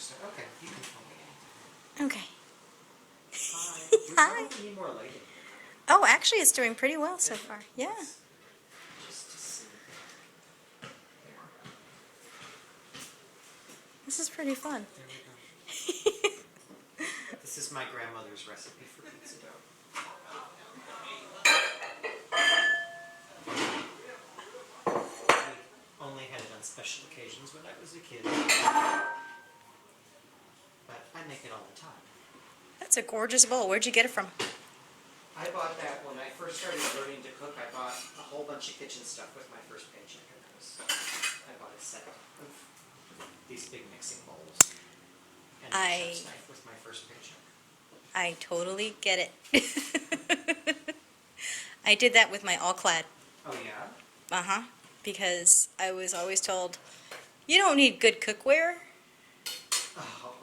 So, okay, you can tell me anything. Okay. Hi. We Hi. probably need more lighting. Oh, actually, it's doing pretty well so far. Yeah. Just to see. There. This is pretty fun. There we go. This is my grandmother's recipe for pizza dough. I only had it on special occasions when I was a kid. But I make it all the time. That's a gorgeous bowl. Where'd you get it from? I bought that when I first started learning to cook. I bought a whole bunch of kitchen stuff with my first paycheck. I bought a set of these big mixing bowls and a chef's knife with my first paycheck. I totally get it. I did that with my all-clad. Oh yeah? Uh-huh. Because I was always told, you don't need good cookware. Oh.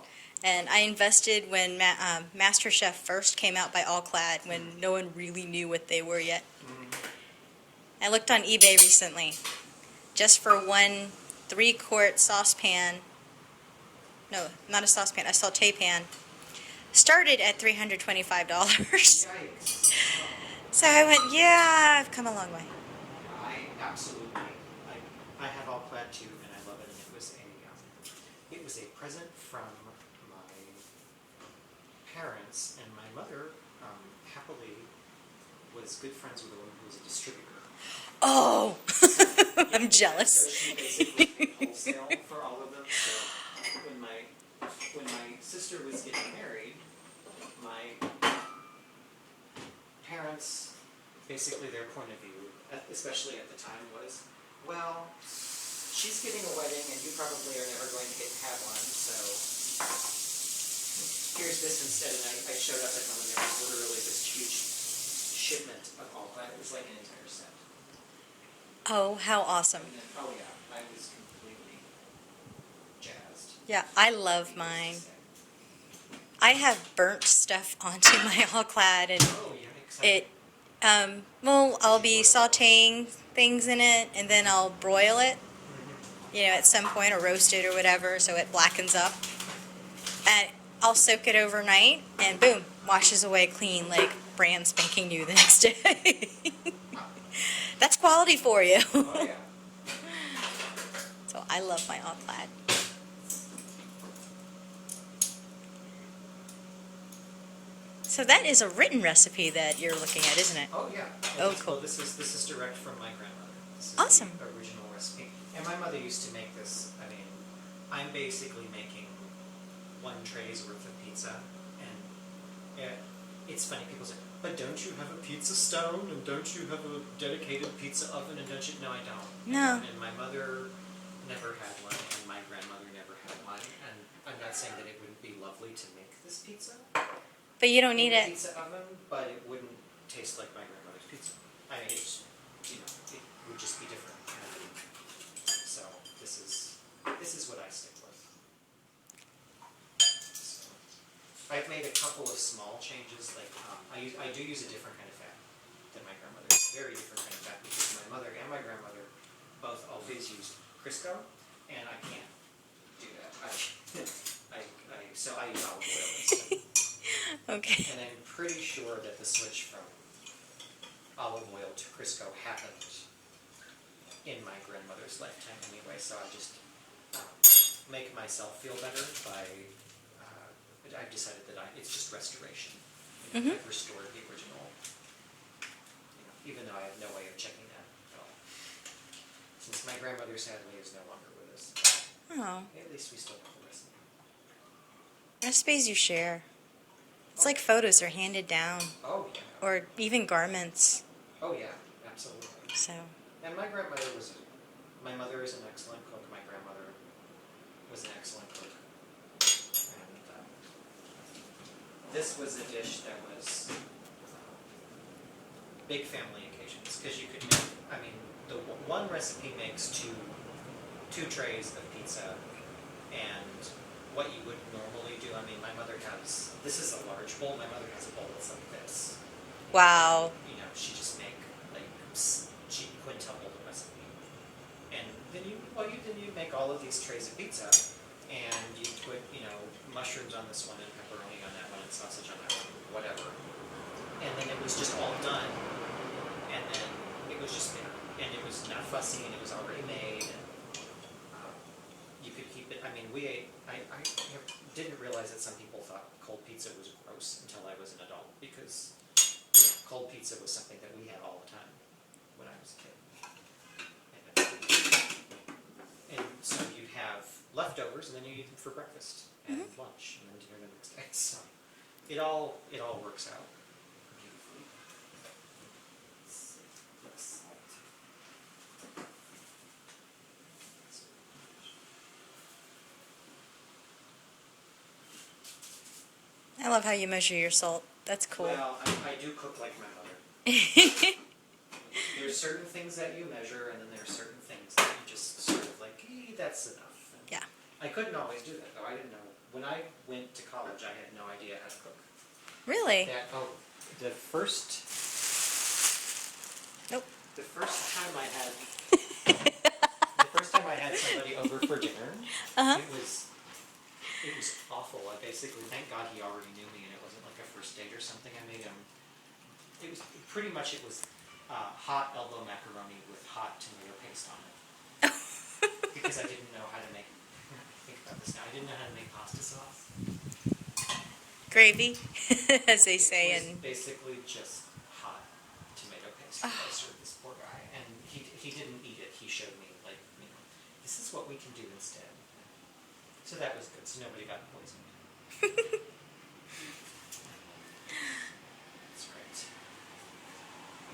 And I invested when MasterChef first came out by all-clad, when no one really knew what they were yet. I looked on eBay recently, just for one 3-quart saucepan. No, not a saucepan, a saute pan. Started at $325. Yikes. So I went, yeah, I've come a long way. I absolutely, I have all clad too, and I love it. And it was a present from my parents, and my mother happily was good friends with a woman who was a distributor. Oh, I'm jealous. So she basically paid wholesale for all of them. So when my sister was getting married, my parents, basically their point of view, especially at the time, was, well, she's getting a wedding and you probably are never going to get to have one, so here's this instead. And I showed up at home and there was literally this huge shipment of all that. It was like an entire set. Oh, how awesome. And then, oh yeah, I was completely jazzed. Yeah, I love mine. I have burnt stuff onto my all-clad, and Oh, yeah, it, well, I'll be sauteing things in it, and then I'll broil it, you know, at some point, or roast it or whatever, so it blackens up. And I'll soak it overnight, and boom, washes away clean, like brand spanking new the next day. That's quality for you. Oh, yeah. So I love my all-clad. So that is a written recipe that you're looking at, isn't it? Oh yeah. Oh, cool. Well, this is direct from my grandmother. This is Awesome. The original recipe. And my mother used to make this. I mean, I'm basically making 1 tray's worth of pizza, and it's funny. People say, "But don't you have a pizza stone? And don't you have a dedicated pizza oven? And don't you?" No, I don't. No. And my mother never had one, and my grandmother never had one. And I'm not saying that it wouldn't be lovely to make this pizza. But you don't need it. Pizza oven, but it wouldn't taste like my grandmother's pizza. I mean, it's, you know, it would just be different. So this is what I stick with. So, I've made a couple of small changes. Like I do use a different kind of fat than my grandmother. Very different kind of fat, because my mother and my grandmother both always used Crisco, and I can't do that. So I use olive oil instead. Okay. And I'm pretty sure that the switch from olive oil to Crisco happened in my grandmother's lifetime anyway, so I just make myself feel better by, I've decided that it's just restoration. You know, I've restored the original, even though I have no way of checking that at all. Since my grandmother sadly is no longer with us, Oh. at least we still have the recipe. Recipes you share. It's like photos are handed down, Oh yeah. or even garments. Oh yeah, absolutely. So. And my grandmother my mother is an excellent cook, my grandmother was an excellent cook. And this was a dish that was big family occasions, because you could make, I mean, the one recipe makes two trays of pizza, and what you would normally do, I mean, my mother has, this is a large bowl, my mother has a bowl that's like this. Wow. And, you know, she just make, like, she quintuple the recipe. And then you make all of these trays of pizza, and you put, you know, mushrooms on this one and pepperoni on that one and sausage on that one, whatever. And then it was just all done. And then it was just there. And it was not fussy and it was already made. And, you could keep it, I mean, we ate, I didn't realize that some people thought cold pizza was gross until I was an adult because, you know, cold pizza was something that we had all the time when I was a kid. And so you'd have leftovers and then you eat them for breakfast and lunch and then dinner the next day. So it all works out beautifully. Let's see. I love how you measure your salt. That's cool. Well, I do cook like my mother. There's certain things that you measure, and then there's certain things that you just sort of like, that's enough. And Yeah. I couldn't always do that, though. I didn't know. When I went to college, I had no idea how to cook. Really? The first time I had somebody over for dinner, it was awful. I basically, thank God he already knew me and it wasn't like a first date or something. I made him, it was hot elbow macaroni with hot tomato paste on it. Because I didn't know how to make, think about this now, I didn't know how to make pasta sauce. Gravy, as they say. It was And basically just hot tomato paste that I served this poor guy. And he didn't eat it, he showed me, like, you know, this is what we can do instead. So that was good, so nobody got poisoned. That's great.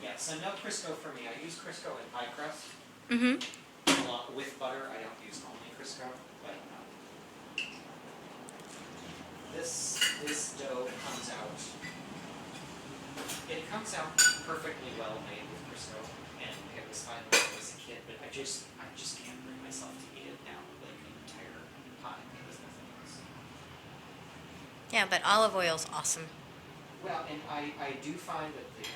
Yeah, so no Crisco for me. I use Crisco in pie crust. With butter, I don't use only Crisco. But this dough comes out. It comes out perfectly well made with Crisco, and it was fine when I was a kid. But I just can't bring myself to eat it now, like an entire pie. There's nothing else. yeah, but olive oil's awesome. Well, and I do find that the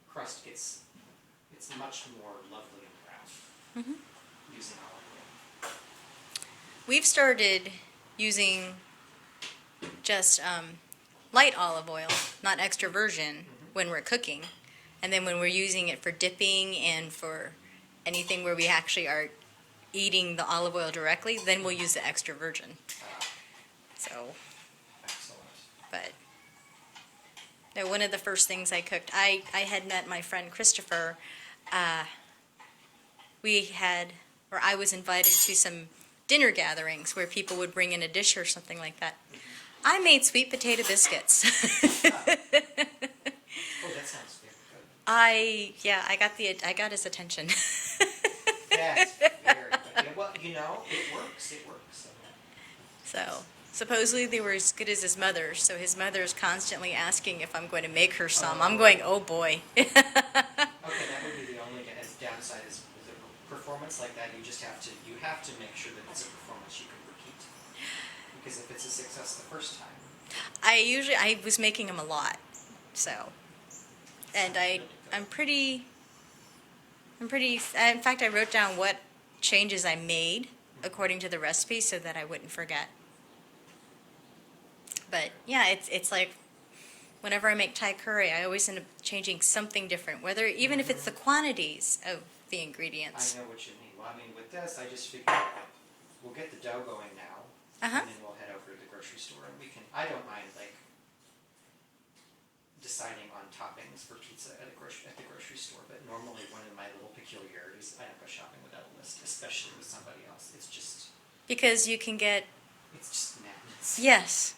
crust it's much more lovely and brown using olive oil. We've started using just light olive oil, not extra virgin, when we're cooking. And then when we're using it for dipping and for anything where we actually are eating the olive oil directly, then we'll use the extra virgin. So, Excellent. but no, one of the first things I cooked, I had met my friend Christopher. I was invited to some dinner gatherings where people would bring in a dish or something like that. I made sweet potato biscuits. Oh, that sounds very good. I got his attention. That's very good. Yeah, well, you know, it works. So, supposedly they were as good as his mother, so his mother's constantly asking if I'm going to make her some. I'm going, oh boy. Okay, that would be the only downside is with a performance like that, you have to make sure that it's a performance you can repeat. Because if it's a success the first time. I was making them a lot, so, and I'm pretty, in fact I wrote down what changes I made according to the recipe so that I wouldn't forget. But yeah, it's like whenever I make Thai curry, I always end up changing something different, even if it's the quantities of the ingredients. I know what you mean. Well, I mean, with this, I just figured we'll get the dough going now, and then we'll head over to the grocery store, and I don't mind, like, deciding on toppings for pizza at the grocery store, but normally one of my little peculiarities, I don't go shopping without a list, especially with somebody else. It's just... Because you can get... It's just madness. Yes.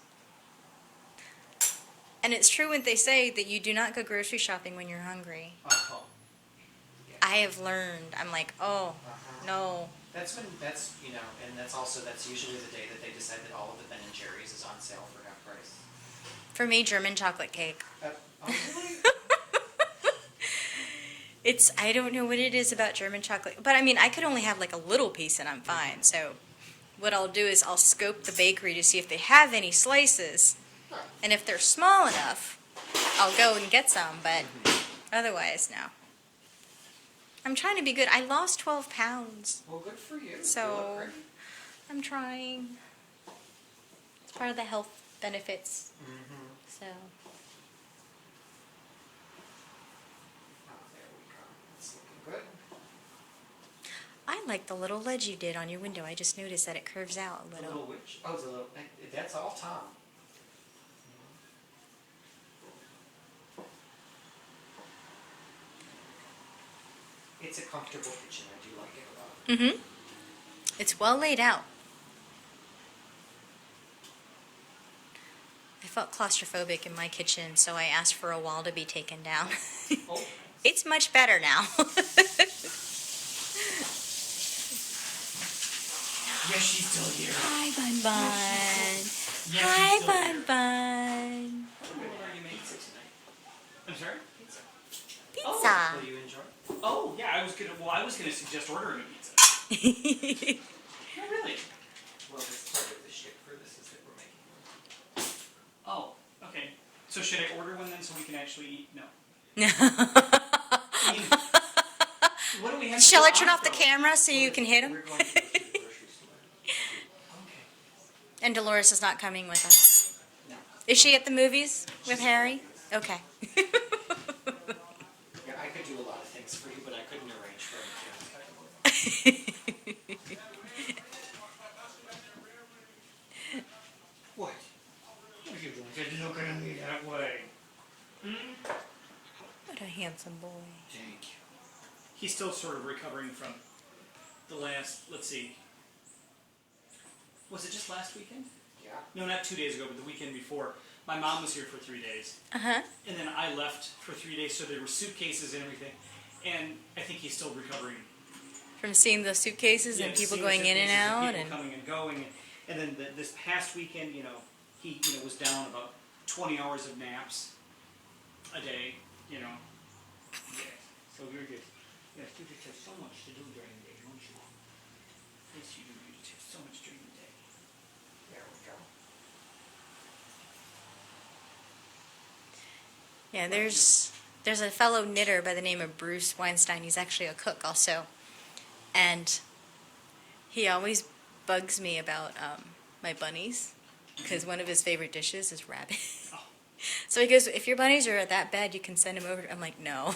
And it's true when they say that you do not go grocery shopping when you're hungry. Uh-huh. Yeah. I have learned. I'm like, oh, no. That's usually the day that they decide that all of the Ben & Jerry's is on sale for half price. For me, German chocolate cake. Really? I don't know what it is about German chocolate. But I mean, I could only have like a little piece and I'm fine. So what I'll do is I'll scope the bakery to see if they have any slices. And if they're small enough, I'll go and get some. But otherwise, no. I'm trying to be good. I lost 12 pounds. Well, good for you. So, I'm trying. It's part of the health benefits. Mm-hmm. So, Oh, there we go. It's looking good. I like the little ledge you did on your window. I just noticed that it curves out a The little. little witch? Oh, the little, that's all Tom. It's a comfortable kitchen. I do like it a lot. Mm-hmm. It's well laid out. I felt claustrophobic in my kitchen, so I asked for a wall to be taken down. Oh, It's much better now. yes, she's still here. Hi, Bun Bun. Yes, Hi, she's still Bun here. Bun. What are you making tonight? I'm sorry? Pizza. Pizza. Oh, will you enjoy? Oh, yeah, I was gonna suggest ordering a pizza. Not really. Well, that's part of the shtick for this is that we're making one. Oh, okay. So should I order one then so we can actually eat? No. I mean, what do we have to Shall do I turn off the though? camera so you can hit him? We're going to go to the grocery store. Okay. And Dolores is not coming with us. No. Is she at the movies with Harry? Okay. Yeah, I could do a lot of things for you, but I couldn't arrange for anything. What? What are you doing? Just look at me that way. What a handsome boy. Thank you. He's still sort of recovering from the last, let's see. Was it just last weekend? Yeah. No, not 2 days ago, but the weekend before. My mom was here for 3 days. Uh-huh. And then I left for 3 days, so there were suitcases and everything. And I think he's still recovering. From seeing the suitcases and people going in and out, people and coming and going, and then this past weekend, he was down about 20 hours of naps a day, Yeah. So you're just you just have so much to do during the day, don't you? Yes, you do. You just have so much during the day. There we go. yeah, there's a fellow knitter by the name of Bruce Weinstein. He's actually a cook also, and he always bugs me about my bunnies because one of his favorite dishes is rabbit. Oh. So he goes, if your bunnies are that bad, you can send them over. I'm like, no.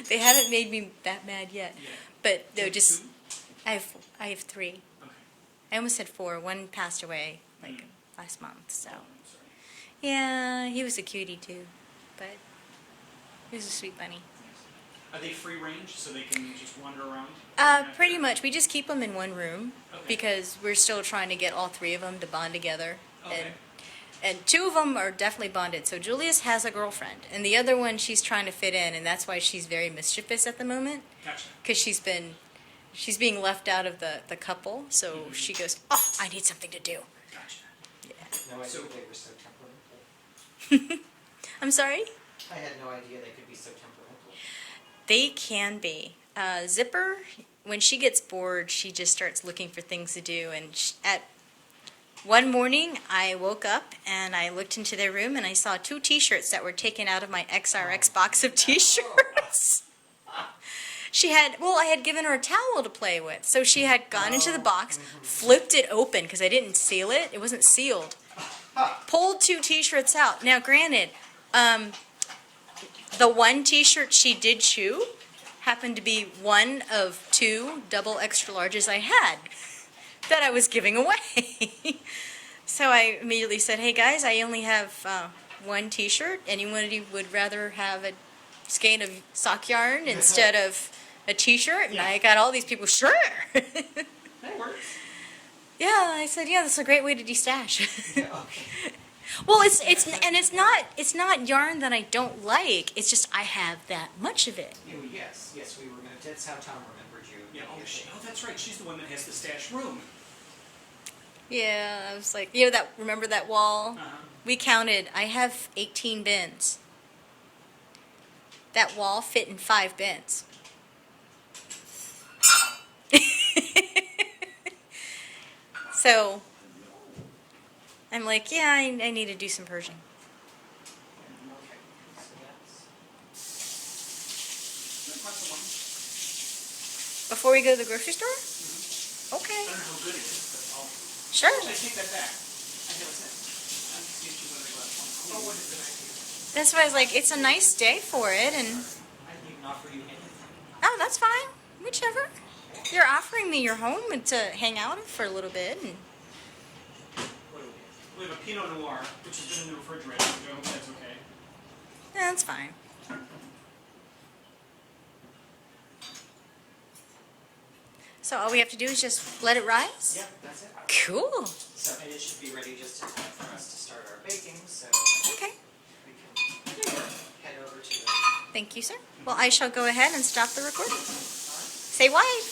They haven't made me that mad yet. Yeah. But they're Two? just, I have 3. Okay. I almost said 4. One passed away last month. So Oh, I'm sorry. yeah, he was a cutie too, but he was a sweet bunny. Are they free range, so they can just wander around? Pretty much. We just keep them in one room Okay. because we're still trying to get all 3 of them to bond together. Okay. And 2 of them are definitely bonded. So Julius has a girlfriend, and the other one she's trying to fit in, and that's why she's very mischievous at the moment Gotcha. because she's being left out of the couple. So she goes, oh, I need something to do. Gotcha. No idea So- they were so temperamental. I'm sorry? I had no idea they could be so temperamental. They can be. Zipper, when she gets bored, she just starts looking for things to do. And at one morning, I woke up and I looked into their room and I saw 2 T-shirts that were taken out of my XRX box of T-shirts. I had given her a towel to play with. So she had gone into the box, flipped it open because I didn't seal it. It wasn't sealed. Pulled 2 T-shirts out. Now, granted, the one T-shirt she did chew happened to be one of 2 double extra larges I had that I was giving away. So I immediately said, hey guys, I only have 1 T-shirt. Anyone would rather have a skein of sock yarn instead of a T-shirt? And I got all these people, sure. That works. Yeah, I said, yeah, that's a great way to destash. Yeah, okay. Well, it's not yarn that I don't like. It's just I have that much of it. Yeah, well, yes, we were gonna. That's how Tom remembered you. Yeah. Oh, that's right. She's the one that has the stash room. Yeah, I was like, remember that wall? Uh-huh. We counted. I have 18 bins. That wall fit in 5 bins. So I'm like, yeah, I need to do some purging. Okay. So that's Before we go to the grocery store? Okay. I don't know Sure. I take that back. I know it's it. I'm just used to what I left. Oh, what is it I do? That's why I was like, it's a nice day for it, and I didn't even offer you anything. oh, that's fine. Whichever. You're offering me your home and to hang out for a little bit, and What do we have? We have a Pinot Noir, which has been in the refrigerator, so I hope that's okay. yeah, that's fine. So all we have to do is just let it rise? Yeah, that's it. Cool. So and it should be ready just in time for us to start our baking, so Okay. we can head over to the... Thank you, sir. Well, I shall go ahead and stop the recording. Say why.